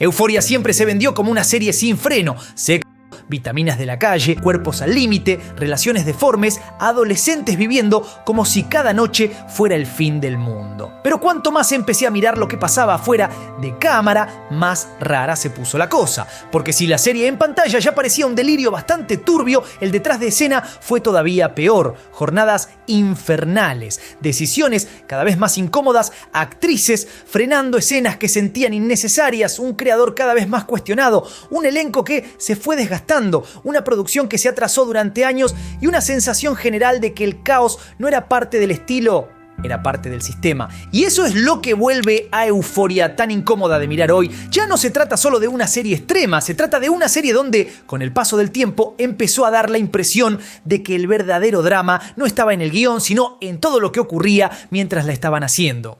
Euphoria siempre se vendió como una serie sin freno, vitaminas de la calle, cuerpos al límite, relaciones deformes, adolescentes viviendo como si cada noche fuera el fin del mundo. Pero cuanto más empecé a mirar lo que pasaba afuera de cámara, más rara se puso la cosa. Porque si la serie en pantalla ya parecía un delirio bastante turbio, el detrás de escena fue todavía peor. Jornadas infernales, decisiones cada vez más incómodas, actrices frenando escenas que sentían innecesarias, un creador cada vez más cuestionado, un elenco que se fue desgastando, una producción que se atrasó durante años y una sensación general de que el caos no era parte del estilo, era parte del sistema. Y eso es lo que vuelve a Euphoria tan incómoda de mirar hoy. Ya no se trata solo de una serie extrema, se trata de una serie donde, con el paso del tiempo, empezó a dar la impresión de que el verdadero drama no estaba en el guión, sino en todo lo que ocurría mientras la estaban haciendo.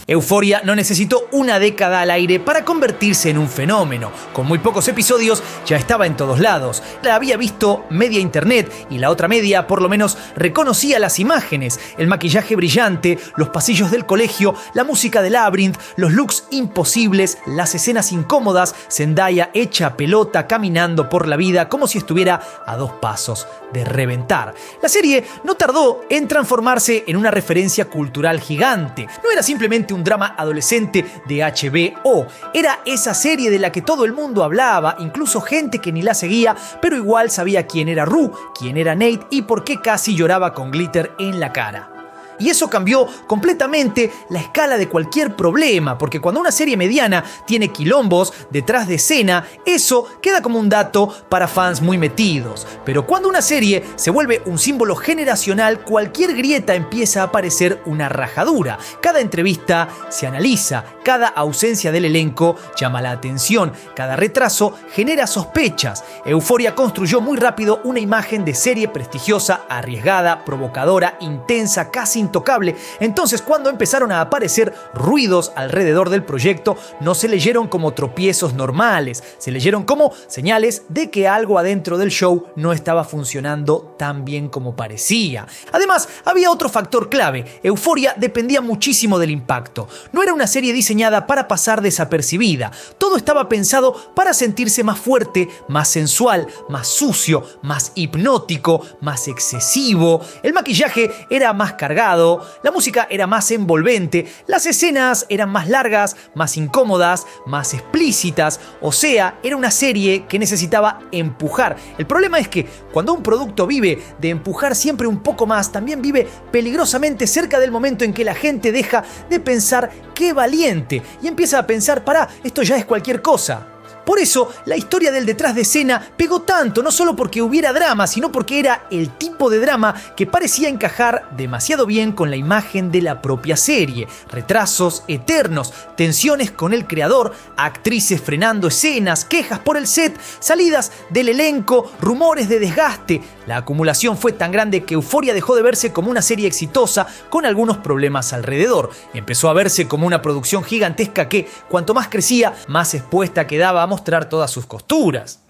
Euphoria no necesitó una década al aire para convertirse en un fenómeno. Con muy pocos episodios ya estaba en todos lados. La había visto media internet y la otra media por lo menos reconocía las imágenes, el maquillaje brillante, los pasillos del colegio, la música de Labyrinth, los looks imposibles, las escenas incómodas, Zendaya hecha pelota caminando por la vida como si estuviera a 2 pasos de reventar. La serie no tardó en transformarse en una referencia cultural gigante. No era simplemente un drama adolescente de HBO. Era esa serie de la que todo el mundo hablaba, incluso gente que ni la seguía, pero igual sabía quién era Rue, quién era Nate y por qué casi lloraba con glitter en la cara. Y eso cambió completamente la escala de cualquier problema, porque cuando una serie mediana tiene quilombos detrás de escena, eso queda como un dato para fans muy metidos. Pero cuando una serie se vuelve un símbolo generacional, cualquier grieta empieza a parecer una rajadura. Cada entrevista se analiza, cada ausencia del elenco llama la atención, cada retraso genera sospechas. Euphoria construyó muy rápido una imagen de serie prestigiosa, arriesgada, provocadora, intensa, casi intocable. Entonces, cuando empezaron a aparecer ruidos alrededor del proyecto, no se leyeron como tropiezos normales, se leyeron como señales de que algo adentro del show no estaba funcionando tan bien como parecía. Además, había otro factor clave. Euphoria dependía muchísimo del impacto. No era una serie diseñada para pasar desapercibida. Todo estaba pensado para sentirse más fuerte, más sensual, más sucio, más hipnótico, más excesivo. El maquillaje era más cargado, la música era más envolvente, las escenas eran más largas, más incómodas, más explícitas. O sea, era una serie que necesitaba empujar. El problema es que cuando un producto vive de empujar siempre un poco más, también vive peligrosamente cerca del momento en que la gente deja de pensar qué valiente y empieza a pensar, pará, esto ya es cualquier cosa. Por eso, la historia del detrás de escena pegó tanto, no solo porque hubiera drama, sino porque era el tipo de drama que parecía encajar demasiado bien con la imagen de la propia serie. Retrasos eternos, tensiones con el creador, actrices frenando escenas, quejas por el set, salidas del elenco, rumores de desgaste. La acumulación fue tan grande que Euphoria dejó de verse como una serie exitosa con algunos problemas alrededor. Empezó a verse como una producción gigantesca que, cuanto más crecía, más expuesta quedaba a mostrar todas sus costuras.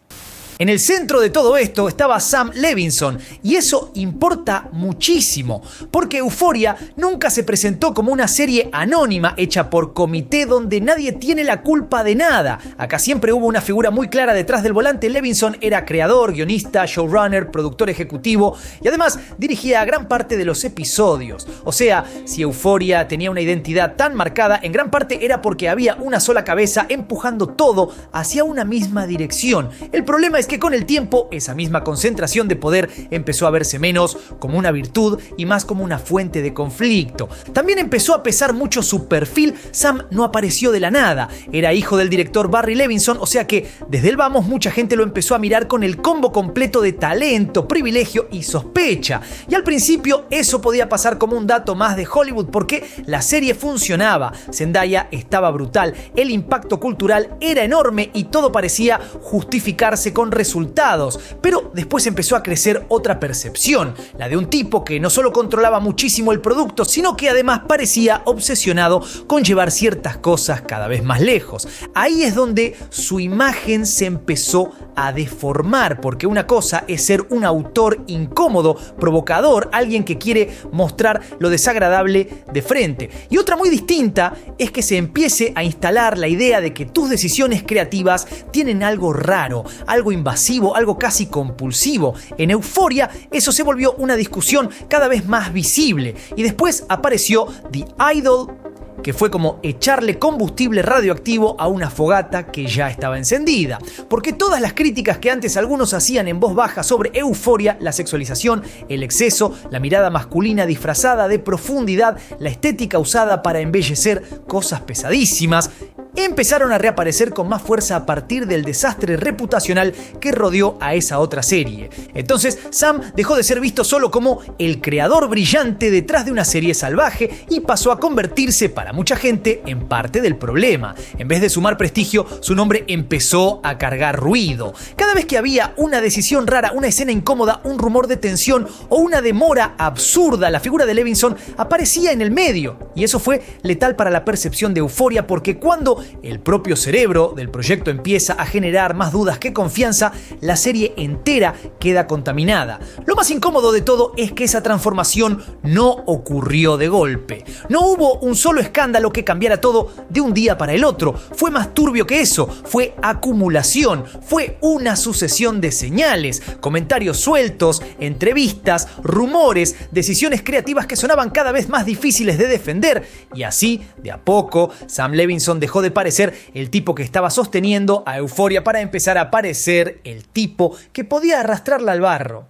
En el centro de todo esto estaba Sam Levinson, y eso importa muchísimo, porque Euphoria nunca se presentó como una serie anónima hecha por comité donde nadie tiene la culpa de nada. Acá siempre hubo una figura muy clara detrás del volante. Levinson era creador, guionista, showrunner, productor ejecutivo y además dirigía gran parte de los episodios. O sea, si Euphoria tenía una identidad tan marcada, en gran parte era porque había una sola cabeza empujando todo hacia una misma dirección. El problema es que con el tiempo esa misma concentración de poder empezó a verse menos como una virtud y más como una fuente de conflicto. También empezó a pesar mucho su perfil. Sam no apareció de la nada, era hijo del director Barry Levinson, o sea que desde el vamos mucha gente lo empezó a mirar con el combo completo de talento, privilegio y sospecha. Y al principio eso podía pasar como un dato más de Hollywood porque la serie funcionaba, Zendaya estaba brutal, el impacto cultural era enorme y todo parecía justificarse con resultados, pero después empezó a crecer otra percepción, la de un tipo que no solo controlaba muchísimo el producto, sino que además parecía obsesionado con llevar ciertas cosas cada vez más lejos. Ahí es donde su imagen se empezó a deformar, porque una cosa es ser un autor incómodo, provocador, alguien que quiere mostrar lo desagradable de frente, y otra muy distinta es que se empiece a instalar la idea de que tus decisiones creativas tienen algo raro, algo invasivo, algo casi compulsivo. En Euphoria eso se volvió una discusión cada vez más visible, y después apareció The Idol, que fue como echarle combustible radioactivo a una fogata que ya estaba encendida. Porque todas las críticas que antes algunos hacían en voz baja sobre Euphoria, la sexualización, el exceso, la mirada masculina disfrazada de profundidad, la estética usada para embellecer cosas pesadísimas, empezaron a reaparecer con más fuerza a partir del desastre reputacional que rodeó a esa otra serie. Entonces, Sam dejó de ser visto solo como el creador brillante detrás de una serie salvaje y pasó a convertirse para mucha gente en parte del problema. En vez de sumar prestigio, su nombre empezó a cargar ruido. Cada vez que había una decisión rara, una escena incómoda, un rumor de tensión o una demora absurda, la figura de Levinson aparecía en el medio. Y eso fue letal para la percepción de Euphoria, porque cuando el propio cerebro del proyecto empieza a generar más dudas que confianza, la serie entera queda contaminada. Lo más incómodo de todo es que esa transformación no ocurrió de golpe. No hubo un solo escándalo que cambiara todo de un día para el otro. Fue más turbio que eso, fue acumulación, fue una sucesión de señales, comentarios sueltos, entrevistas, rumores, decisiones creativas que sonaban cada vez más difíciles de defender, y así, de a poco, Sam Levinson dejó de parecer el tipo que estaba sosteniendo a Euphoria para empezar a parecer el tipo que podía arrastrarla al barro.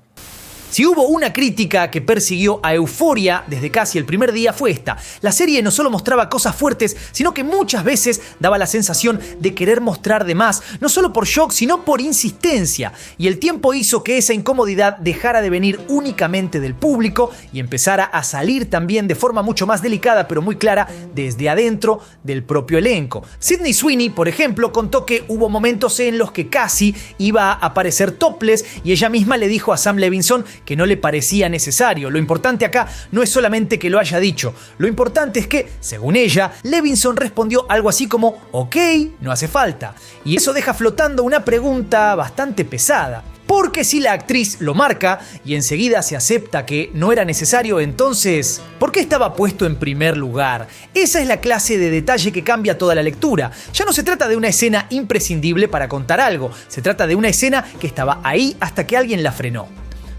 Si hubo una crítica que persiguió a Euphoria desde casi el primer día fue esta. La serie no solo mostraba cosas fuertes, sino que muchas veces daba la sensación de querer mostrar de más, no solo por shock, sino por insistencia. Y el tiempo hizo que esa incomodidad dejara de venir únicamente del público y empezara a salir también de forma mucho más delicada, pero muy clara, desde adentro del propio elenco. Sydney Sweeney, por ejemplo, contó que hubo momentos en los que casi iba a aparecer topless y ella misma le dijo a Sam Levinson que no le parecía necesario. Lo importante acá no es solamente que lo haya dicho, lo importante es que, según ella, Levinson respondió algo así como ok, no hace falta. Y eso deja flotando una pregunta bastante pesada. Porque si la actriz lo marca y enseguida se acepta que no era necesario, entonces, ¿por qué estaba puesto en primer lugar? Esa es la clase de detalle que cambia toda la lectura. Ya no se trata de una escena imprescindible para contar algo, se trata de una escena que estaba ahí hasta que alguien la frenó.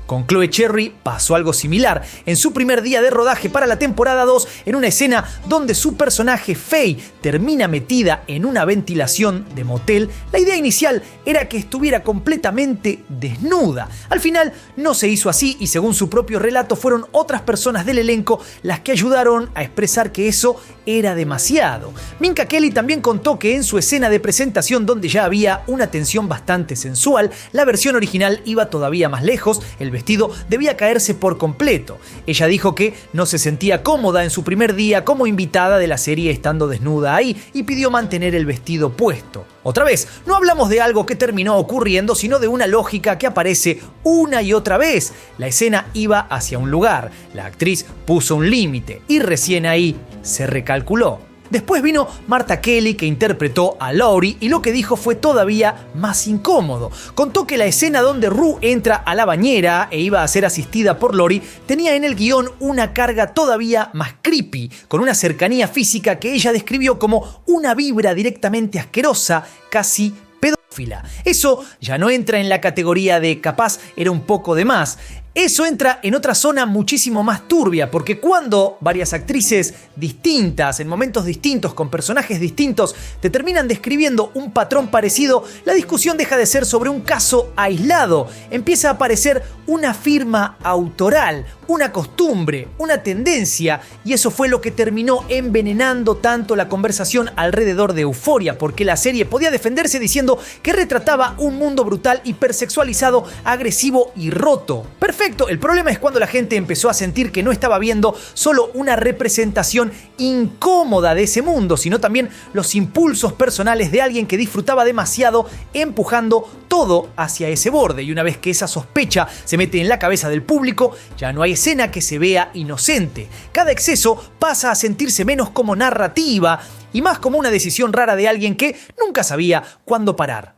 Con Chloe Cherry pasó algo similar. En su primer día de rodaje para la temporada 2, en una escena donde su personaje Faye termina metida en una ventilación de motel, la idea inicial era que estuviera completamente desnuda. Al final no se hizo así y, según su propio relato, fueron otras personas del elenco las que ayudaron a expresar que eso era demasiado. Minka Kelly también contó que en su escena de presentación, donde ya había una tensión bastante sensual, la versión original iba todavía más lejos, el vestido debía caerse por completo. Ella dijo que no se sentía cómoda en su primer día como invitada de la serie estando desnuda ahí y pidió mantener el vestido puesto. Otra vez, no hablamos de algo que terminó ocurriendo, sino de una lógica que aparece una y otra vez. La escena iba hacia un lugar, la actriz puso un límite y recién ahí se recalculó. Después vino Martha Kelly, que interpretó a Laurie, y lo que dijo fue todavía más incómodo. Contó que la escena donde Rue entra a la bañera e iba a ser asistida por Laurie tenía en el guión una carga todavía más creepy, con una cercanía física que ella describió como una vibra directamente asquerosa, casi pedófila. Eso ya no entra en la categoría de capaz era un poco de más. Eso entra en otra zona muchísimo más turbia, porque cuando varias actrices distintas, en momentos distintos, con personajes distintos, te terminan describiendo un patrón parecido, la discusión deja de ser sobre un caso aislado. Empieza a aparecer una firma autoral, una costumbre, una tendencia, y eso fue lo que terminó envenenando tanto la conversación alrededor de Euphoria, porque la serie podía defenderse diciendo que retrataba un mundo brutal, hipersexualizado, agresivo y roto. Perfecto. Perfecto, el problema es cuando la gente empezó a sentir que no estaba viendo solo una representación incómoda de ese mundo, sino también los impulsos personales de alguien que disfrutaba demasiado empujando todo hacia ese borde. Y una vez que esa sospecha se mete en la cabeza del público, ya no hay escena que se vea inocente. Cada exceso pasa a sentirse menos como narrativa y más como una decisión rara de alguien que nunca sabía cuándo parar.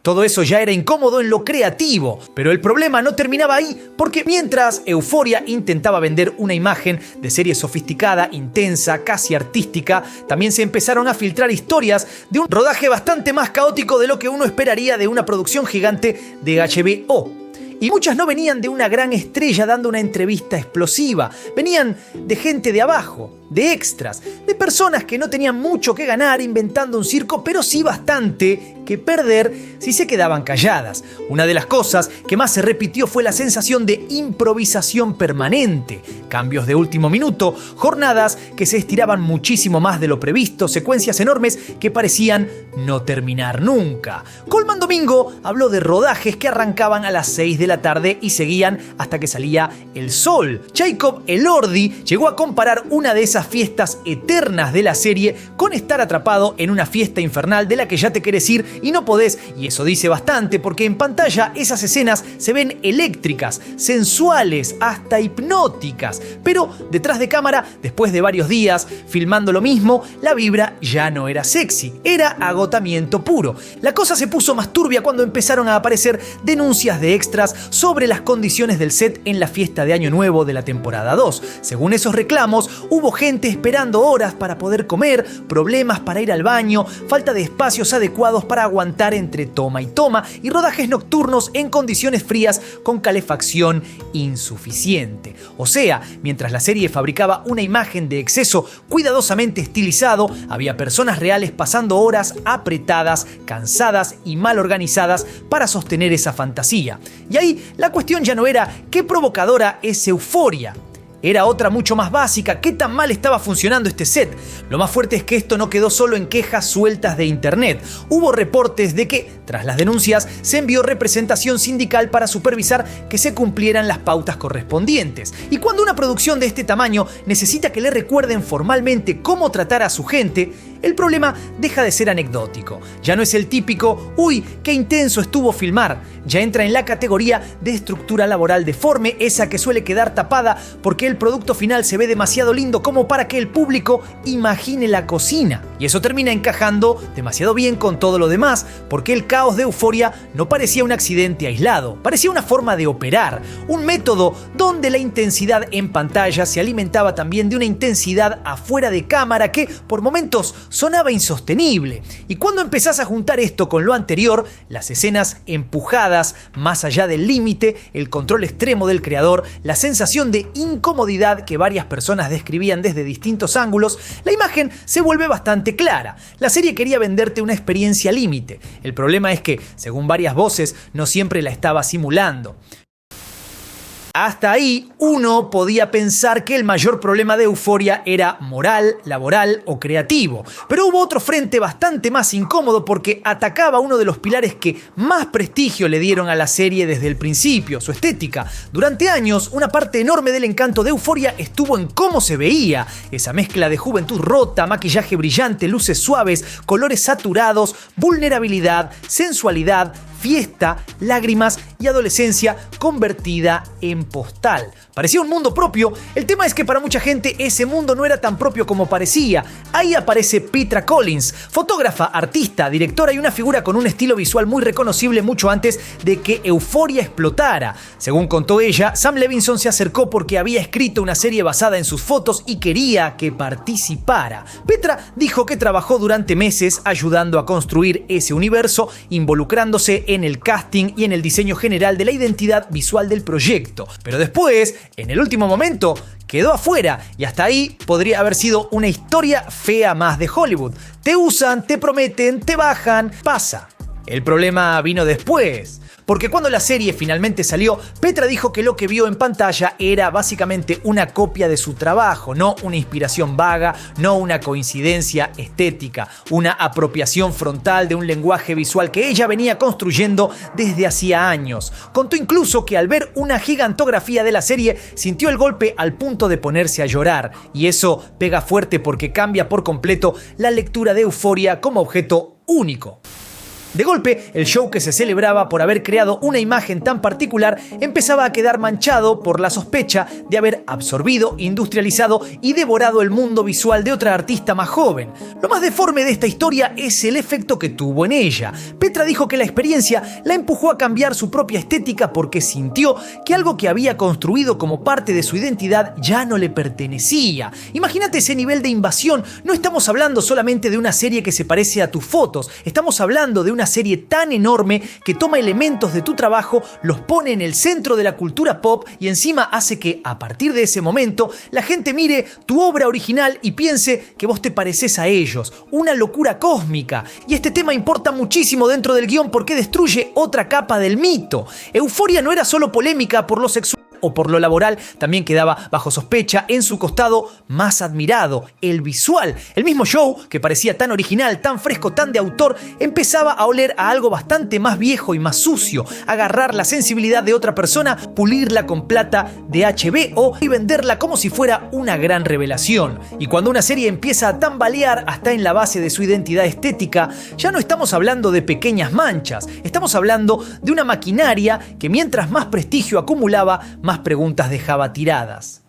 Todo eso ya era incómodo en lo creativo, pero el problema no terminaba ahí, porque mientras Euphoria intentaba vender una imagen de serie sofisticada, intensa, casi artística, también se empezaron a filtrar historias de un rodaje bastante más caótico de lo que uno esperaría de una producción gigante de HBO. Y muchas no venían de una gran estrella dando una entrevista explosiva, venían de gente de abajo, de extras, de personas que no tenían mucho que ganar inventando un circo, pero sí bastante que perder si se quedaban calladas. Una de las cosas que más se repitió fue la sensación de improvisación permanente, cambios de último minuto, jornadas que se estiraban muchísimo más de lo previsto, secuencias enormes que parecían no terminar nunca. Colman Domingo habló de rodajes que arrancaban a las 6 de la tarde y seguían hasta que salía el sol. Jacob Elordi llegó a comparar una de esas fiestas eternas de la serie con estar atrapado en una fiesta infernal de la que ya te querés ir y no podés, y eso dice bastante porque en pantalla esas escenas se ven eléctricas, sensuales, hasta hipnóticas, pero detrás de cámara, después de varios días filmando lo mismo, la vibra ya no era sexy, era agotamiento puro. La cosa se puso más turbia cuando empezaron a aparecer denuncias de extras sobre las condiciones del set en la fiesta de Año Nuevo de la temporada 2. Según esos reclamos, hubo gente esperando horas para poder comer, problemas para ir al baño, falta de espacios adecuados para aguantar entre toma y toma y rodajes nocturnos en condiciones frías con calefacción insuficiente. O sea, mientras la serie fabricaba una imagen de exceso cuidadosamente estilizado, había personas reales pasando horas apretadas, cansadas y mal organizadas para sostener esa fantasía. Y ahí la cuestión ya no era qué provocadora es Euphoria. Era otra mucho más básica, ¿qué tan mal estaba funcionando este set? Lo más fuerte es que esto no quedó solo en quejas sueltas de internet. Hubo reportes de que, tras las denuncias, se envió representación sindical para supervisar que se cumplieran las pautas correspondientes. Y cuando una producción de este tamaño necesita que le recuerden formalmente cómo tratar a su gente, el problema deja de ser anecdótico. Ya no es el típico, uy, qué intenso estuvo filmar. Ya entra en la categoría de estructura laboral deforme, esa que suele quedar tapada porque el producto final se ve demasiado lindo como para que el público imagine la cocina. Y eso termina encajando demasiado bien con todo lo demás, porque el caos de Euphoria no parecía un accidente aislado, parecía una forma de operar, un método donde la intensidad en pantalla se alimentaba también de una intensidad afuera de cámara que, por momentos, sonaba insostenible. Y cuando empezás a juntar esto con lo anterior, las escenas empujadas más allá del límite, el control extremo del creador, la sensación de incomodidad que varias personas describían desde distintos ángulos, la imagen se vuelve bastante clara. La serie quería venderte una experiencia límite. El problema es que, según varias voces, no siempre la estaba simulando. Hasta ahí uno podía pensar que el mayor problema de Euphoria era moral, laboral o creativo. Pero hubo otro frente bastante más incómodo porque atacaba uno de los pilares que más prestigio le dieron a la serie desde el principio, su estética. Durante años, una parte enorme del encanto de Euphoria estuvo en cómo se veía. Esa mezcla de juventud rota, maquillaje brillante, luces suaves, colores saturados, vulnerabilidad, sensualidad, fiesta, lágrimas y adolescencia convertida en postal. Parecía un mundo propio. El tema es que para mucha gente ese mundo no era tan propio como parecía. Ahí aparece Petra Collins, fotógrafa, artista, directora y una figura con un estilo visual muy reconocible mucho antes de que Euphoria explotara. Según contó ella, Sam Levinson se acercó porque había escrito una serie basada en sus fotos y quería que participara. Petra dijo que trabajó durante meses ayudando a construir ese universo, involucrándose en el casting y en el diseño general de la identidad visual del proyecto. Pero después, en el último momento, quedó afuera y hasta ahí podría haber sido una historia fea más de Hollywood. Te usan, te prometen, te bajan, pasa. El problema vino después, porque cuando la serie finalmente salió, Petra dijo que lo que vio en pantalla era básicamente una copia de su trabajo, no una inspiración vaga, no una coincidencia estética, una apropiación frontal de un lenguaje visual que ella venía construyendo desde hacía años. Contó incluso que al ver una gigantografía de la serie sintió el golpe al punto de ponerse a llorar, y eso pega fuerte porque cambia por completo la lectura de Euphoria como objeto único. De golpe, el show que se celebraba por haber creado una imagen tan particular empezaba a quedar manchado por la sospecha de haber absorbido, industrializado y devorado el mundo visual de otra artista más joven. Lo más deforme de esta historia es el efecto que tuvo en ella. Petra dijo que la experiencia la empujó a cambiar su propia estética porque sintió que algo que había construido como parte de su identidad ya no le pertenecía. Imagínate ese nivel de invasión. No estamos hablando solamente de una serie que se parece a tus fotos, estamos hablando de una serie tan enorme que toma elementos de tu trabajo, los pone en el centro de la cultura pop y encima hace que, a partir de ese momento, la gente mire tu obra original y piense que vos te pareces a ellos. Una locura cósmica. Y este tema importa muchísimo dentro del guión porque destruye otra capa del mito. Euphoria no era solo polémica por lo sexual o por lo laboral, también quedaba bajo sospecha en su costado más admirado, el visual. El mismo show, que parecía tan original, tan fresco, tan de autor, empezaba a oler a algo bastante más viejo y más sucio, agarrar la sensibilidad de otra persona, pulirla con plata de HBO y venderla como si fuera una gran revelación. Y cuando una serie empieza a tambalear hasta en la base de su identidad estética, ya no estamos hablando de pequeñas manchas, estamos hablando de una maquinaria que mientras más prestigio acumulaba, más preguntas dejaba tiradas.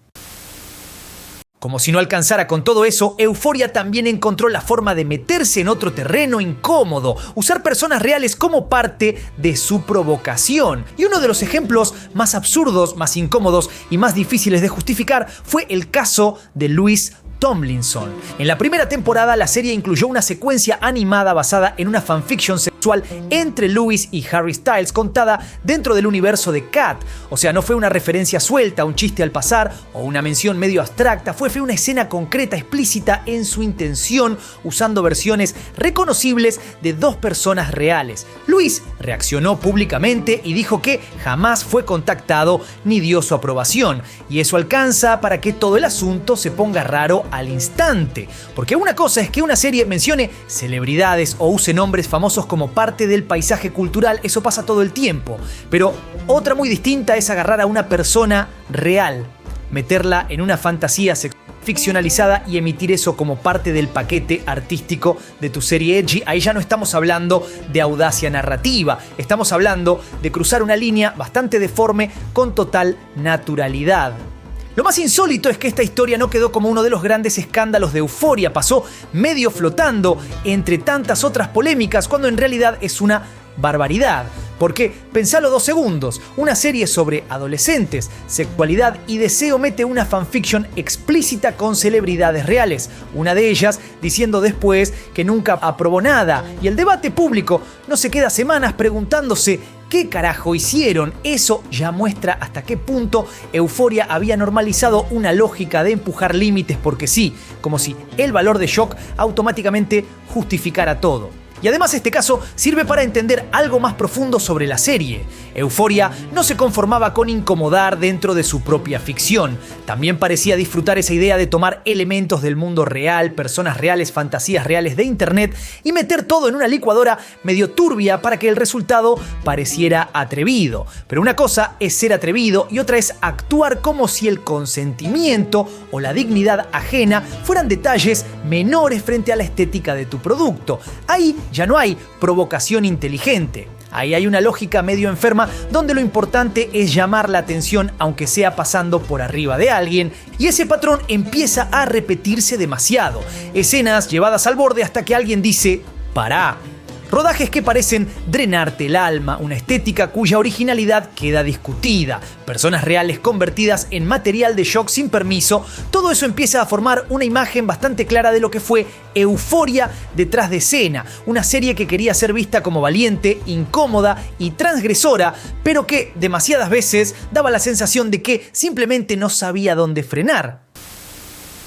Como si no alcanzara con todo eso, Euphoria también encontró la forma de meterse en otro terreno incómodo, usar personas reales como parte de su provocación. Y uno de los ejemplos más absurdos, más incómodos y más difíciles de justificar fue el caso de Louis Tomlinson. En la primera temporada, la serie incluyó una secuencia animada basada en una fanfiction sexual entre Louis y Harry Styles contada dentro del universo de Cat. O sea, no fue una referencia suelta, un chiste al pasar o una mención medio abstracta, fue una escena concreta, explícita en su intención, usando versiones reconocibles de dos personas reales. Louis reaccionó públicamente y dijo que jamás fue contactado ni dio su aprobación. Y eso alcanza para que todo el asunto se ponga raro al instante. Porque una cosa es que una serie mencione celebridades o use nombres famosos como parte del paisaje cultural, eso pasa todo el tiempo. Pero otra muy distinta es agarrar a una persona real, meterla en una fantasía sexual ficcionalizada y emitir eso como parte del paquete artístico de tu serie edgy. Ahí ya no estamos hablando de audacia narrativa, estamos hablando de cruzar una línea bastante deforme con total naturalidad. Lo más insólito es que esta historia no quedó como uno de los grandes escándalos de Euphoria, pasó medio flotando entre tantas otras polémicas cuando en realidad es una barbaridad. Porque, pensalo 2 segundos, una serie sobre adolescentes, sexualidad y deseo mete una fanfiction explícita con celebridades reales, una de ellas diciendo después que nunca aprobó nada, y el debate público no se queda semanas preguntándose ¿qué carajo hicieron? Eso ya muestra hasta qué punto Euphoria había normalizado una lógica de empujar límites porque sí, como si el valor de shock automáticamente justificara todo. Y además este caso sirve para entender algo más profundo sobre la serie. Euphoria no se conformaba con incomodar dentro de su propia ficción. También parecía disfrutar esa idea de tomar elementos del mundo real, personas reales, fantasías reales de internet y meter todo en una licuadora medio turbia para que el resultado pareciera atrevido. Pero una cosa es ser atrevido y otra es actuar como si el consentimiento o la dignidad ajena fueran detalles menores frente a la estética de tu producto. Ahí ya no hay provocación inteligente. Ahí hay una lógica medio enferma donde lo importante es llamar la atención aunque sea pasando por arriba de alguien, y ese patrón empieza a repetirse demasiado. Escenas llevadas al borde hasta que alguien dice «pará». Rodajes que parecen drenarte el alma, una estética cuya originalidad queda discutida, personas reales convertidas en material de shock sin permiso, todo eso empieza a formar una imagen bastante clara de lo que fue Euphoria detrás de escena, una serie que quería ser vista como valiente, incómoda y transgresora, pero que demasiadas veces daba la sensación de que simplemente no sabía dónde frenar.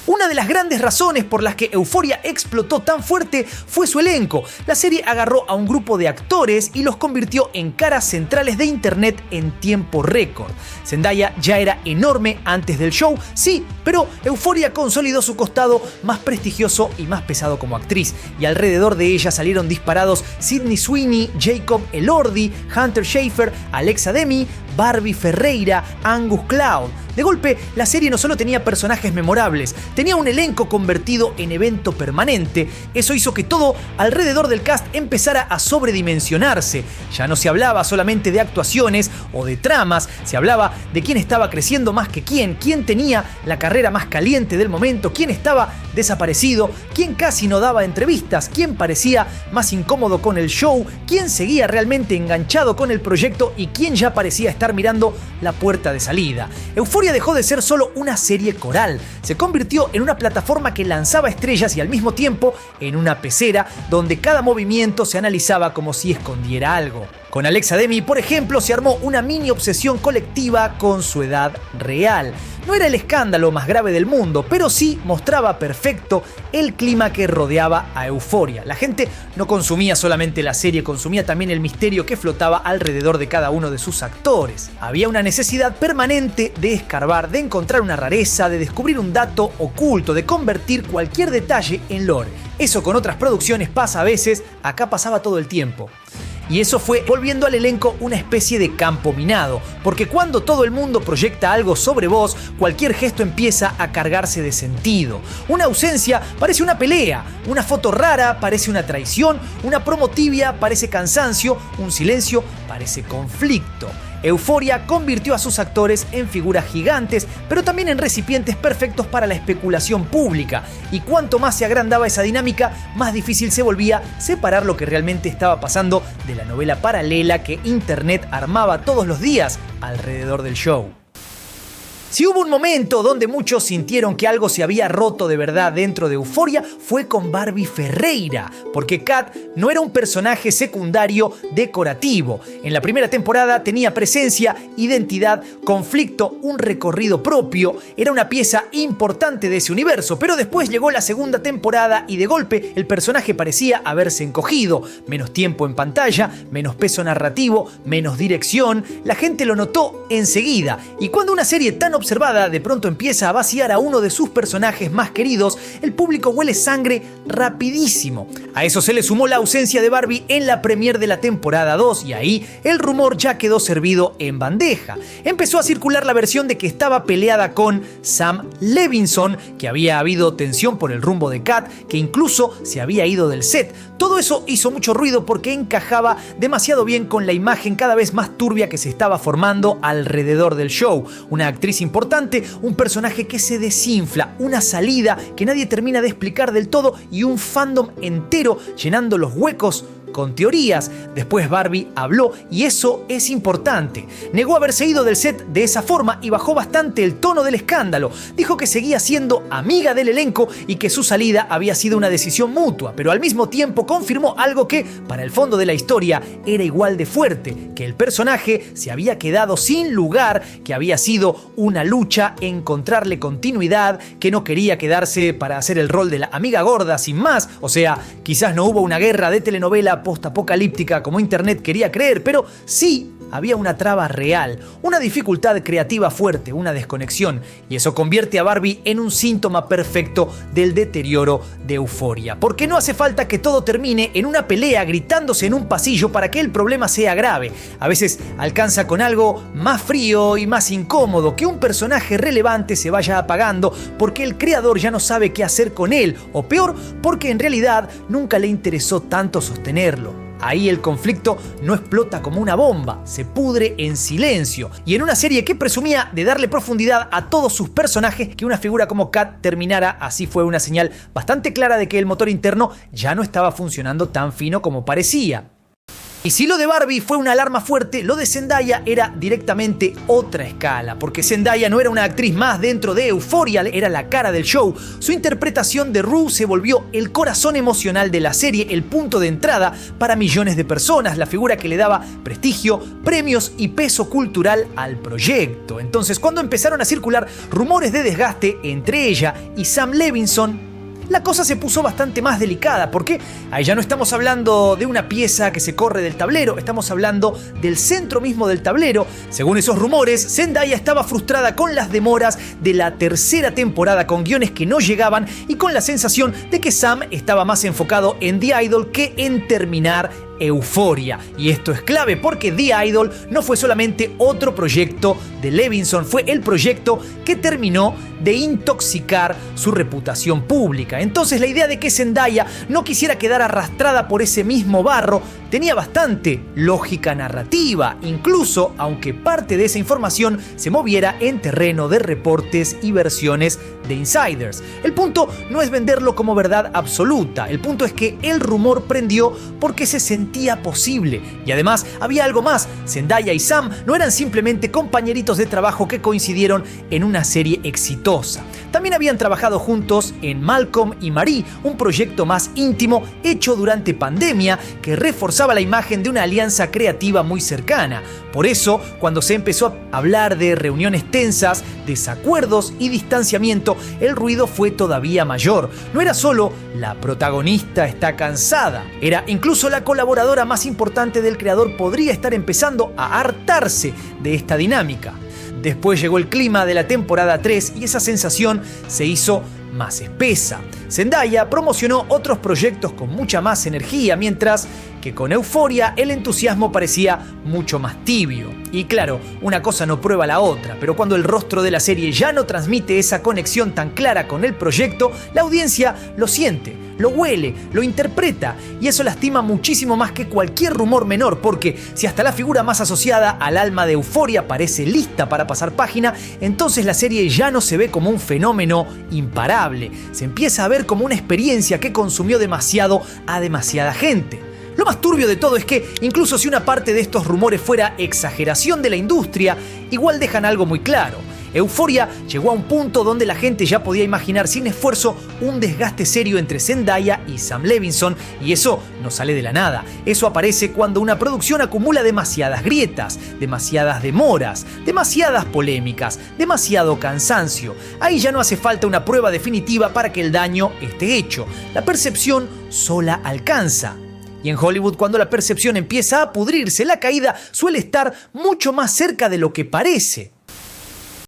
Una de las grandes razones por las que Euphoria explotó tan fuerte fue su elenco. La serie agarró a un grupo de actores y los convirtió en caras centrales de internet en tiempo récord. Zendaya ya era enorme antes del show, sí, pero Euphoria consolidó su costado más prestigioso y más pesado como actriz, y alrededor de ella salieron disparados Sydney Sweeney, Jacob Elordi, Hunter Schafer, Alexa Demie, Barbie Ferreira, Angus Cloud. De golpe, la serie no solo tenía personajes memorables, tenía un elenco convertido en evento permanente. Eso hizo que todo alrededor del cast empezara a sobredimensionarse. Ya no se hablaba solamente de actuaciones o de tramas, se hablaba de quién estaba creciendo más que quién tenía la carrera más caliente del momento, quién estaba desaparecido, quién casi no daba entrevistas, quién parecía más incómodo con el show, quién seguía realmente enganchado con el proyecto y quién ya parecía estar mirando la puerta de salida. Euphoria dejó de ser solo una serie coral, se convirtió en una plataforma que lanzaba estrellas y al mismo tiempo en una pecera donde cada movimiento se analizaba como si escondiera algo. Con Alexa Demie, por ejemplo, se armó una mini obsesión colectiva con su edad real. No era el escándalo más grave del mundo, pero sí mostraba perfecto el clima que rodeaba a Euphoria. La gente no consumía solamente la serie, consumía también el misterio que flotaba alrededor de cada uno de sus actores. Había una necesidad permanente de escarbar, de encontrar una rareza, de descubrir un dato oculto, de convertir cualquier detalle en lore. Eso con otras producciones pasa a veces, acá pasaba todo el tiempo. Y eso fue volviendo al elenco una especie de campo minado, porque cuando todo el mundo proyecta algo sobre vos, cualquier gesto empieza a cargarse de sentido. Una ausencia parece una pelea, una foto rara parece una traición, una promo tibia parece cansancio, un silencio parece conflicto. Euphoria convirtió a sus actores en figuras gigantes, pero también en recipientes perfectos para la especulación pública. Y cuanto más se agrandaba esa dinámica, más difícil se volvía separar lo que realmente estaba pasando de la novela paralela que Internet armaba todos los días alrededor del show. Si hubo un momento donde muchos sintieron que algo se había roto de verdad dentro de Euphoria, fue con Barbie Ferreira, porque Kat no era un personaje secundario decorativo. En la primera temporada tenía presencia, identidad, conflicto, un recorrido propio, era una pieza importante de ese universo, pero después llegó la segunda temporada y de golpe el personaje parecía haberse encogido. Menos tiempo en pantalla, menos peso narrativo, menos dirección, la gente lo notó enseguida. Y cuando una serie tan observada de pronto empieza a vaciar a uno de sus personajes más queridos, el público huele sangre rapidísimo. A eso se le sumó la ausencia de Barbie en la premiere de la temporada 2 y ahí el rumor ya quedó servido en bandeja. Empezó a circular la versión de que estaba peleada con Sam Levinson, que había habido tensión por el rumbo de Kat, que incluso se había ido del set. Todo eso hizo mucho ruido porque encajaba demasiado bien con la imagen cada vez más turbia que se estaba formando alrededor del show. Una actriz importante, un personaje que se desinfla, una salida que nadie termina de explicar del todo y un fandom entero llenando los huecos con teorías. Después Barbie habló y eso es importante. Negó haberse ido del set de esa forma y bajó bastante el tono del escándalo. Dijo que seguía siendo amiga del elenco y que su salida había sido una decisión mutua, pero al mismo tiempo confirmó algo que, para el fondo de la historia, era igual de fuerte, que el personaje se había quedado sin lugar, que había sido una lucha encontrarle continuidad, que no quería quedarse para hacer el rol de la amiga gorda sin más. O sea, quizás no hubo una guerra de telenovela postapocalíptica como Internet quería creer, pero sí había una traba real, una dificultad creativa fuerte, una desconexión, y eso convierte a Barbie en un síntoma perfecto del deterioro de Euphoria. Porque no hace falta que todo termine en una pelea gritándose en un pasillo para que el problema sea grave. A veces alcanza con algo más frío y más incómodo, que un personaje relevante se vaya apagando porque el creador ya no sabe qué hacer con él, o peor, porque en realidad nunca le interesó tanto sostenerlo. Ahí el conflicto no explota como una bomba, se pudre en silencio. Y en una serie que presumía de darle profundidad a todos sus personajes, que una figura como Kat terminara así fue una señal bastante clara de que el motor interno ya no estaba funcionando tan fino como parecía. Y si lo de Barbie fue una alarma fuerte, lo de Zendaya era directamente otra escala, porque Zendaya no era una actriz más dentro de Euphoria, era la cara del show. Su interpretación de Rue se volvió el corazón emocional de la serie, el punto de entrada para millones de personas, la figura que le daba prestigio, premios y peso cultural al proyecto. Entonces, cuando empezaron a circular rumores de desgaste entre ella y Sam Levinson, la cosa se puso bastante más delicada, porque ahí ya no estamos hablando de una pieza que se corre del tablero, estamos hablando del centro mismo del tablero. Según esos rumores, Zendaya estaba frustrada con las demoras de la tercera temporada, con guiones que no llegaban y con la sensación de que Sam estaba más enfocado en The Idol que en terminar Euphoria. Y esto es clave porque The Idol no fue solamente otro proyecto de Levinson, fue el proyecto que terminó de intoxicar su reputación pública. Entonces la idea de que Zendaya no quisiera quedar arrastrada por ese mismo barro tenía bastante lógica narrativa, incluso aunque parte de esa información se moviera en terreno de reportes y versiones de insiders. El punto no es venderlo como verdad absoluta, el punto es que el rumor prendió porque se sentía posible. Y además había algo más: Zendaya y Sam no eran simplemente compañeritos de trabajo que coincidieron en una serie exitosa. También habían trabajado juntos en Malcolm y Marie, un proyecto más íntimo hecho durante pandemia que reforzaba la imagen de una alianza creativa muy cercana. Por eso, cuando se empezó a hablar de reuniones tensas, desacuerdos y distanciamiento, el ruido fue todavía mayor. No era solo la protagonista está cansada, era incluso la colaboradora más importante del creador podría estar empezando a hartarse de esta dinámica. Después llegó el clima de la temporada 3 y esa sensación se hizo más espesa. Zendaya promocionó otros proyectos con mucha más energía, mientras que con Euphoria el entusiasmo parecía mucho más tibio. Y claro, una cosa no prueba la otra, pero cuando el rostro de la serie ya no transmite esa conexión tan clara con el proyecto, la audiencia lo siente, lo huele, lo interpreta, y eso lastima muchísimo más que cualquier rumor menor, porque si hasta la figura más asociada al alma de Euphoria parece lista para pasar página, entonces la serie ya no se ve como un fenómeno imparable, se empieza a ver como una experiencia que consumió demasiado a demasiada gente. Lo más turbio de todo es que, incluso si una parte de estos rumores fuera exageración de la industria, igual dejan algo muy claro. Euphoria llegó a un punto donde la gente ya podía imaginar sin esfuerzo un desgaste serio entre Zendaya y Sam Levinson, y eso no sale de la nada. Eso aparece cuando una producción acumula demasiadas grietas, demasiadas demoras, demasiadas polémicas, demasiado cansancio. Ahí ya no hace falta una prueba definitiva para que el daño esté hecho. La percepción sola alcanza. Y en Hollywood, cuando la percepción empieza a pudrirse, la caída suele estar mucho más cerca de lo que parece.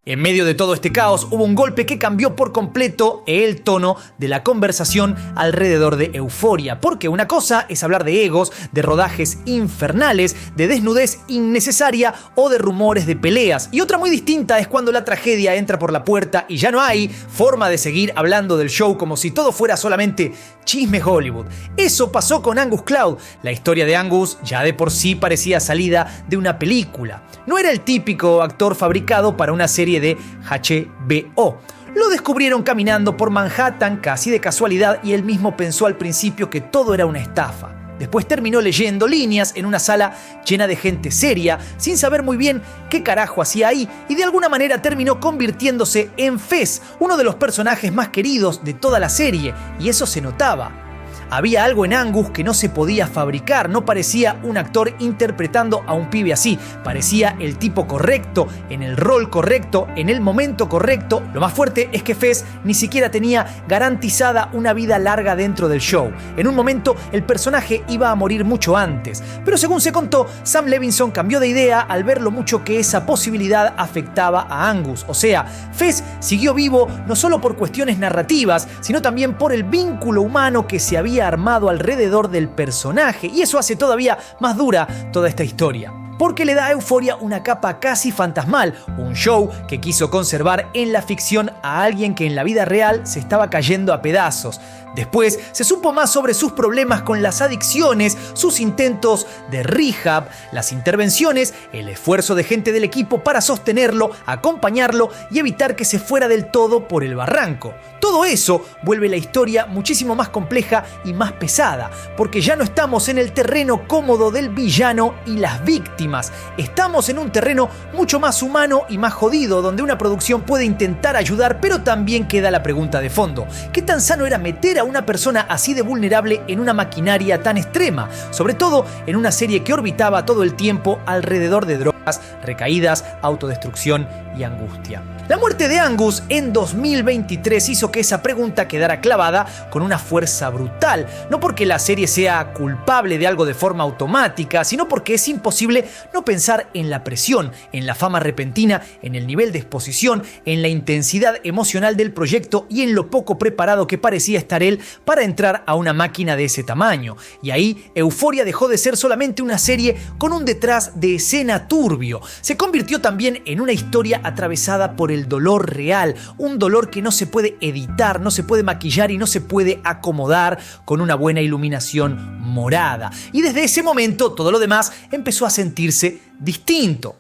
En medio de todo este caos hubo un golpe que cambió por completo el tono de la conversación alrededor de Euphoria, porque una cosa es hablar de egos, de rodajes infernales, de desnudez innecesaria o de rumores de peleas, y otra muy distinta es cuando la tragedia entra por la puerta y ya no hay forma de seguir hablando del show como si todo fuera solamente chisme Hollywood. Eso pasó con Angus Cloud. La historia de Angus ya de por sí parecía salida de una película. No era el típico actor fabricado para una serie de HBO. Lo descubrieron caminando por Manhattan casi de casualidad y él mismo pensó al principio que todo era una estafa. Después terminó leyendo líneas en una sala llena de gente seria, sin saber muy bien qué carajo hacía ahí, y de alguna manera terminó convirtiéndose en Fez, uno de los personajes más queridos de toda la serie, y eso se notaba. Había algo en Angus que no se podía fabricar, no parecía un actor interpretando a un pibe así, parecía el tipo correcto, en el rol correcto, en el momento correcto. Lo más fuerte es que Fez ni siquiera tenía garantizada una vida larga dentro del show. En un momento el personaje iba a morir mucho antes, pero según se contó, Sam Levinson cambió de idea al ver lo mucho que esa posibilidad afectaba a Angus. O sea, Fez siguió vivo no solo por cuestiones narrativas, sino también por el vínculo humano que se había armado alrededor del personaje, y eso hace todavía más dura toda esta historia, porque le da a Euphoria una capa casi fantasmal, un show que quiso conservar en la ficción a alguien que en la vida real se estaba cayendo a pedazos. Después se supo más sobre sus problemas con las adicciones, sus intentos de rehab, las intervenciones, el esfuerzo de gente del equipo para sostenerlo, acompañarlo y evitar que se fuera del todo por el barranco. Todo eso vuelve la historia muchísimo más compleja y más pesada, porque ya no estamos en el terreno cómodo del villano y las víctimas. Estamos en un terreno mucho más humano y más jodido, donde una producción puede intentar ayudar, pero también queda la pregunta de fondo: ¿qué tan sano era meter a una persona así de vulnerable en una maquinaria tan extrema? Sobre todo en una serie que orbitaba todo el tiempo alrededor de drogas, recaídas, autodestrucción y angustia. La muerte de Angus en 2023 hizo que esa pregunta quedara clavada con una fuerza brutal, no porque la serie sea culpable de algo de forma automática, sino porque es imposible no pensar en la presión, en la fama repentina, en el nivel de exposición, en la intensidad emocional del proyecto y en lo poco preparado que parecía estar él para entrar a una máquina de ese tamaño. Y ahí Euphoria dejó de ser solamente una serie con un detrás de escena turbio. Se convirtió también en una historia atravesada por el dolor real, un dolor que no se puede editar, no se puede maquillar y no se puede acomodar con una buena iluminación morada. Y desde ese momento todo lo demás empezó a sentirse distinto.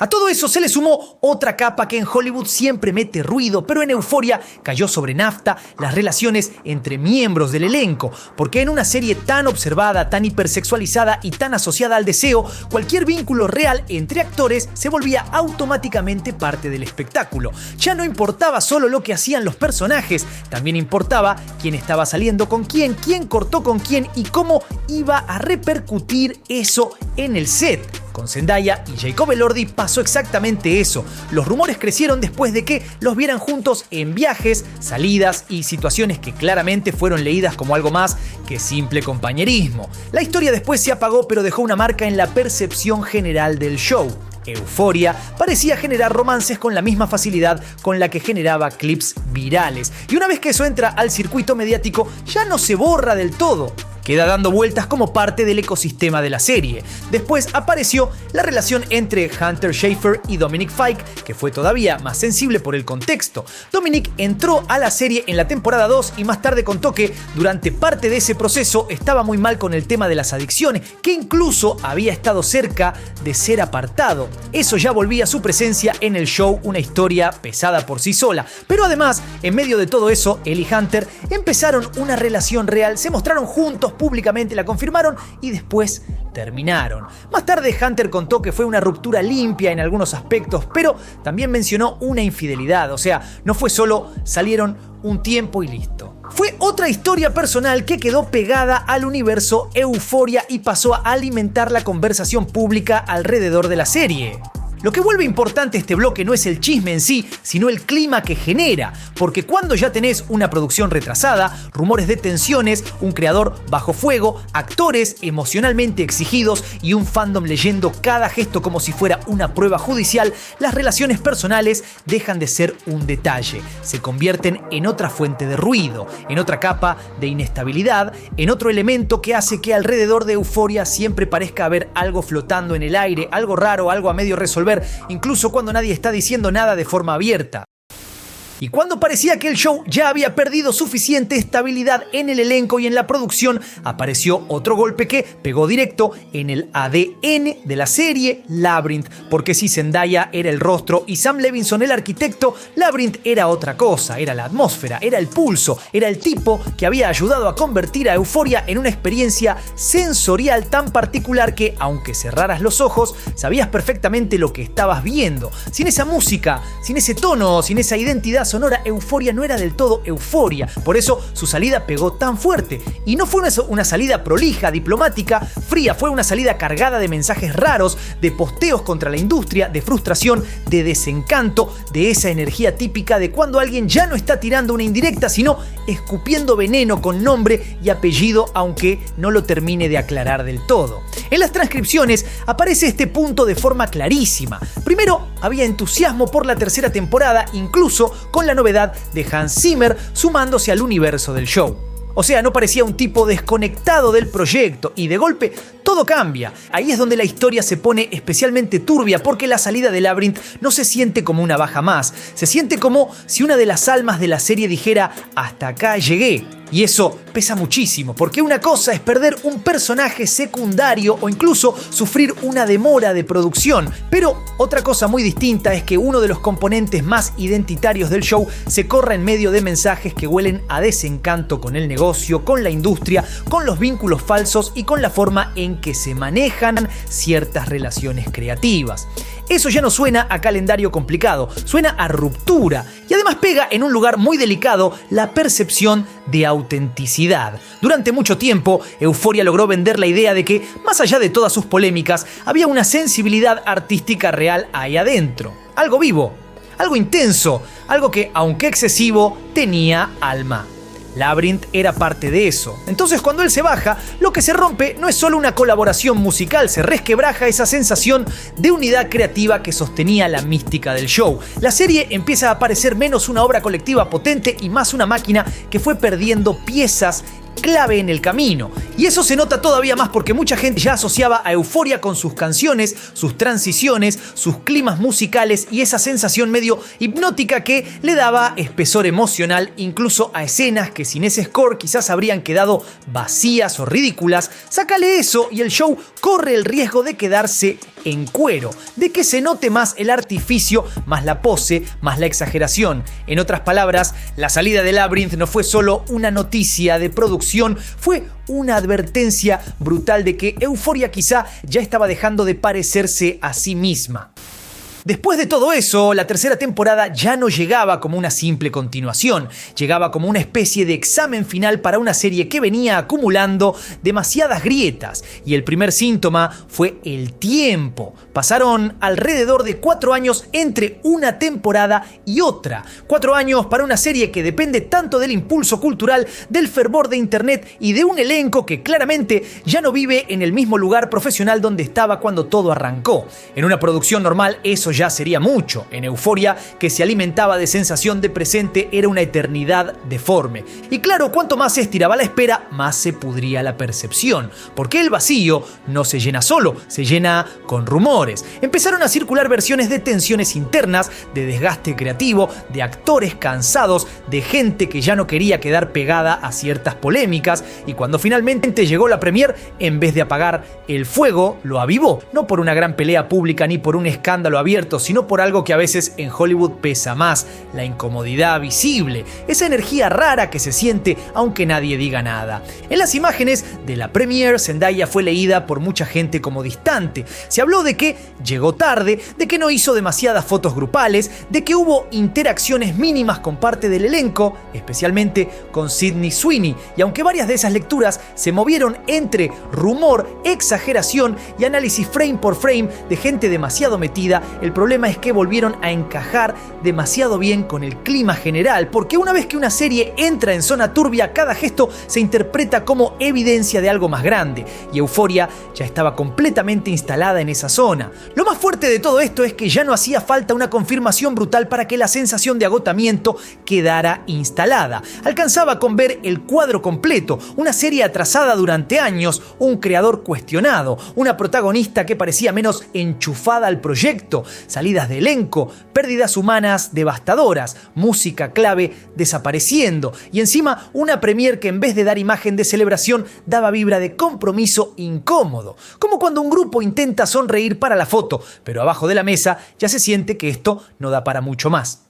A todo eso se le sumó otra capa que en Hollywood siempre mete ruido, pero en Euphoria cayó sobre nafta: las relaciones entre miembros del elenco, porque en una serie tan observada, tan hipersexualizada y tan asociada al deseo, cualquier vínculo real entre actores se volvía automáticamente parte del espectáculo. Ya no importaba solo lo que hacían los personajes, también importaba quién estaba saliendo con quién cortó con quién y cómo iba a repercutir eso en el set. Con Zendaya y Jacob Elordi pasó exactamente eso. Los rumores crecieron después de que los vieran juntos en viajes, salidas y situaciones que claramente fueron leídas como algo más que simple compañerismo. La historia después se apagó, pero dejó una marca en la percepción general del show. Euphoria parecía generar romances con la misma facilidad con la que generaba clips virales. Y una vez que eso entra al circuito mediático, ya no se borra del todo. Queda dando vueltas como parte del ecosistema de la serie. Después apareció la relación entre Hunter Schafer y Dominic Fike, que fue todavía más sensible por el contexto. Dominic entró a la serie en la temporada 2 y más tarde contó que durante parte de ese proceso estaba muy mal con el tema de las adicciones, que incluso había estado cerca de ser apartado. Eso ya volvía a su presencia en el show, una historia pesada por sí sola. Pero además, en medio de todo eso, él y Hunter empezaron una relación real, se mostraron juntos públicamente, la confirmaron y después terminaron. Más tarde Hunter contó que fue una ruptura limpia en algunos aspectos, pero también mencionó una infidelidad, o sea, no fue solo salieron un tiempo y listo. Fue otra historia personal que quedó pegada al universo Euphoria y pasó a alimentar la conversación pública alrededor de la serie. Lo que vuelve importante este bloque no es el chisme en sí, sino el clima que genera, porque cuando ya tenés una producción retrasada, rumores de tensiones, un creador bajo fuego, actores emocionalmente exigidos y un fandom leyendo cada gesto como si fuera una prueba judicial, las relaciones personales dejan de ser un detalle, se convierten en otra fuente de ruido, en otra capa de inestabilidad, en otro elemento que hace que alrededor de Euphoria siempre parezca haber algo flotando en el aire, algo raro, algo a medio resolver, incluso cuando nadie está diciendo nada de forma abierta. Y cuando parecía que el show ya había perdido suficiente estabilidad en el elenco y en la producción, apareció otro golpe que pegó directo en el ADN de la serie Labyrinth. Porque si Zendaya era el rostro y Sam Levinson el arquitecto, Labyrinth era otra cosa, era la atmósfera, era el pulso, era el tipo que había ayudado a convertir a Euphoria en una experiencia sensorial tan particular que, aunque cerraras los ojos, sabías perfectamente lo que estabas viendo. Sin esa música, sin ese tono, sin esa identidad sonora, Euphoria no era del todo Euphoria. Por eso su salida pegó tan fuerte. Y no fue una salida prolija, diplomática, fría. Fue una salida cargada de mensajes raros, de posteos contra la industria, de frustración, de desencanto, de esa energía típica de cuando alguien ya no está tirando una indirecta, sino escupiendo veneno con nombre y apellido, aunque no lo termine de aclarar del todo. En las transcripciones aparece este punto de forma clarísima. Primero, había entusiasmo por la tercera temporada, incluso con la novedad de Hans Zimmer sumándose al universo del show. O sea, no parecía un tipo desconectado del proyecto y de golpe todo cambia. Ahí es donde la historia se pone especialmente turbia porque la salida de Labyrinth no se siente como una baja más. Se siente como si una de las almas de la serie dijera hasta acá llegué. Y eso pesa muchísimo, porque una cosa es perder un personaje secundario o incluso sufrir una demora de producción, pero otra cosa muy distinta es que uno de los componentes más identitarios del show se corra en medio de mensajes que huelen a desencanto con el negocio, con la industria, con los vínculos falsos y con la forma en que se manejan ciertas relaciones creativas. Eso ya no suena a calendario complicado, suena a ruptura y además pega en un lugar muy delicado la percepción de autenticidad. Durante mucho tiempo, Euphoria logró vender la idea de que, más allá de todas sus polémicas, había una sensibilidad artística real ahí adentro. Algo vivo, algo intenso, algo que, aunque excesivo, tenía alma. Labyrinth era parte de eso. Entonces, cuando él se baja, lo que se rompe no es solo una colaboración musical, se resquebraja esa sensación de unidad creativa que sostenía la mística del show. La serie empieza a parecer menos una obra colectiva potente y más una máquina que fue perdiendo piezas clave en el camino. Y eso se nota todavía más porque mucha gente ya asociaba a Euphoria con sus canciones, sus transiciones, sus climas musicales y esa sensación medio hipnótica que le daba espesor emocional incluso a escenas que sin ese score quizás habrían quedado vacías o ridículas. Sácale eso y el show corre el riesgo de quedarse en cuero, de que se note más el artificio, más la pose, más la exageración. En otras palabras, la salida de Labyrinth no fue solo una noticia de producción, fue una advertencia brutal de que Euphoria quizá ya estaba dejando de parecerse a sí misma. Después de todo eso, la tercera temporada ya no llegaba como una simple continuación, llegaba como una especie de examen final para una serie que venía acumulando demasiadas grietas, y el primer síntoma fue el tiempo. Pasaron alrededor de 4 años entre una temporada y otra. 4 años para una serie que depende tanto del impulso cultural, del fervor de internet y de un elenco que claramente ya no vive en el mismo lugar profesional donde estaba cuando todo arrancó. En una producción normal eso ya sería mucho. En Euphoria, que se alimentaba de sensación de presente, era una eternidad deforme. Y claro, cuanto más se estiraba la espera, más se pudría la percepción. Porque el vacío no se llena solo, se llena con rumores. Empezaron a circular versiones de tensiones internas, de desgaste creativo, de actores cansados, de gente que ya no quería quedar pegada a ciertas polémicas. Y cuando finalmente llegó la premiere, en vez de apagar el fuego, lo avivó. No por una gran pelea pública ni por un escándalo abierto, sino por algo que a veces en Hollywood pesa más, la incomodidad visible, esa energía rara que se siente aunque nadie diga nada. En las imágenes de la premiere, Zendaya fue leída por mucha gente como distante. Se habló de que llegó tarde, de que no hizo demasiadas fotos grupales, de que hubo interacciones mínimas con parte del elenco, especialmente con Sydney Sweeney, y aunque varias de esas lecturas se movieron entre rumor, exageración y análisis frame por frame de gente demasiado metida, el problema es que volvieron a encajar demasiado bien con el clima general, porque una vez que una serie entra en zona turbia, cada gesto se interpreta como evidencia de algo más grande, y Euphoria ya estaba completamente instalada en esa zona. Lo más fuerte de todo esto es que ya no hacía falta una confirmación brutal para que la sensación de agotamiento quedara instalada. Alcanzaba con ver el cuadro completo, una serie atrasada durante años, un creador cuestionado, una protagonista que parecía menos enchufada al proyecto, salidas de elenco, pérdidas humanas devastadoras, música clave desapareciendo y encima una premiere que en vez de dar imagen de celebración daba vibra de compromiso incómodo, como cuando un grupo intenta sonreír para la foto, pero abajo de la mesa ya se siente que esto no da para mucho más.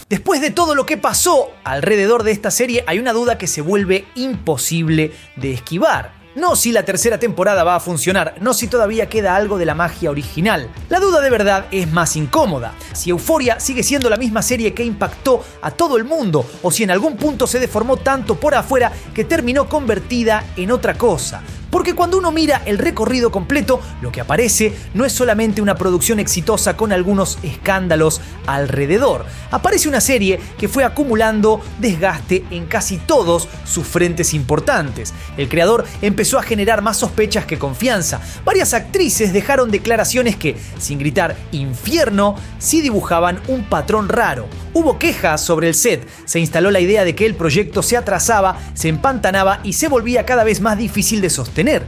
Después de todo lo que pasó alrededor de esta serie, hay una duda que se vuelve imposible de esquivar. No si la tercera temporada va a funcionar, no si todavía queda algo de la magia original. La duda de verdad es más incómoda. Si Euphoria sigue siendo la misma serie que impactó a todo el mundo, o si en algún punto se deformó tanto por afuera que terminó convertida en otra cosa. Porque cuando uno mira el recorrido completo, lo que aparece no es solamente una producción exitosa con algunos escándalos alrededor. Aparece una serie que fue acumulando desgaste en casi todos sus frentes importantes. El creador empezó empezó a generar más sospechas que confianza. Varias actrices dejaron declaraciones que, sin gritar infierno, sí dibujaban un patrón raro. Hubo quejas sobre el set, se instaló la idea de que el proyecto se atrasaba, se empantanaba y se volvía cada vez más difícil de sostener.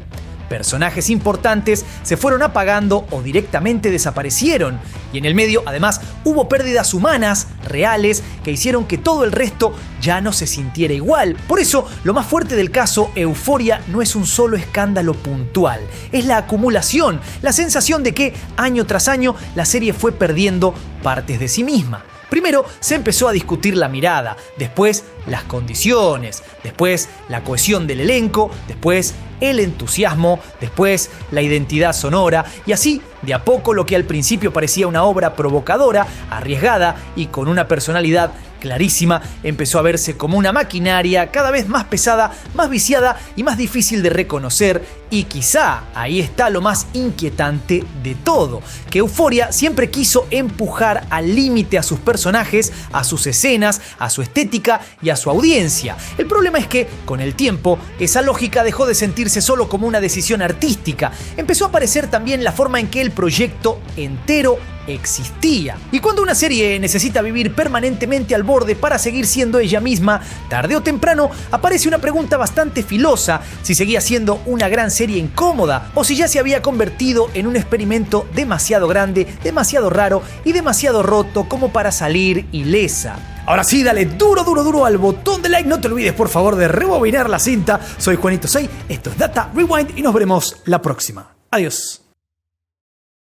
Personajes importantes se fueron apagando o directamente desaparecieron. Y en el medio, además, hubo pérdidas humanas, reales, que hicieron que todo el resto ya no se sintiera igual. Por eso, lo más fuerte del caso Euphoria no es un solo escándalo puntual. Es la acumulación, la sensación de que, año tras año, la serie fue perdiendo partes de sí misma. Primero se empezó a discutir la mirada, después las condiciones, después la cohesión del elenco, después el entusiasmo, después la identidad sonora y así, de a poco, lo que al principio parecía una obra provocadora, arriesgada y con una personalidad clarísima, empezó a verse como una maquinaria cada vez más pesada, más viciada y más difícil de reconocer. Y quizá ahí está lo más inquietante de todo, que Euphoria siempre quiso empujar al límite a sus personajes, a sus escenas, a su estética y a su audiencia. El problema es que, con el tiempo, esa lógica dejó de sentirse solo como una decisión artística. Empezó a aparecer también la forma en que el proyecto entero existía. Y cuando una serie necesita vivir permanentemente al borde para seguir siendo ella misma, tarde o temprano aparece una pregunta bastante filosa: si seguía siendo una gran serie incómoda o si ya se había convertido en un experimento demasiado grande, demasiado raro y demasiado roto como para salir ilesa. Ahora sí, dale duro, duro, duro al botón de like. No te olvides, por favor, de rebobinar la cinta. Soy Juanito Sey, esto es Data Rewind y nos veremos la próxima. Adiós.